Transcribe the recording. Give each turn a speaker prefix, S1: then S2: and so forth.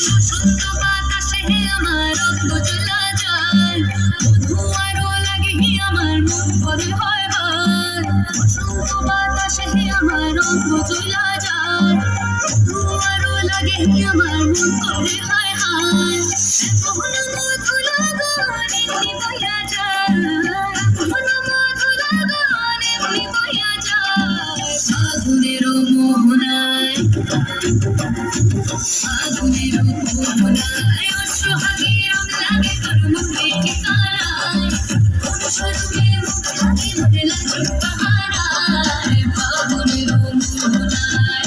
S1: বসন্ত বাতাসে আমার রক্ত জ্বলা যায়, মধু আরো লাগে আমার মন করে হয় হয়। বসন্ত বাতাসে আমার রক্ত জ্বলা যায়, মধু আরো লাগে আমার মন করে হয় হয়। কখনো মধু লাগান এমনি বইয়া যায়, কখনো মধু লাগান এমনি বইয়া যায়। ফাগুনের মোহনায় ফাগুনের মোহনায় অসহাগে রং লাগে তোর মুখে ঠিকানায়, কোন স্বরূপে মুখ থাকে মনে লাগে পাহারায়। ফাগুনের মোহনায়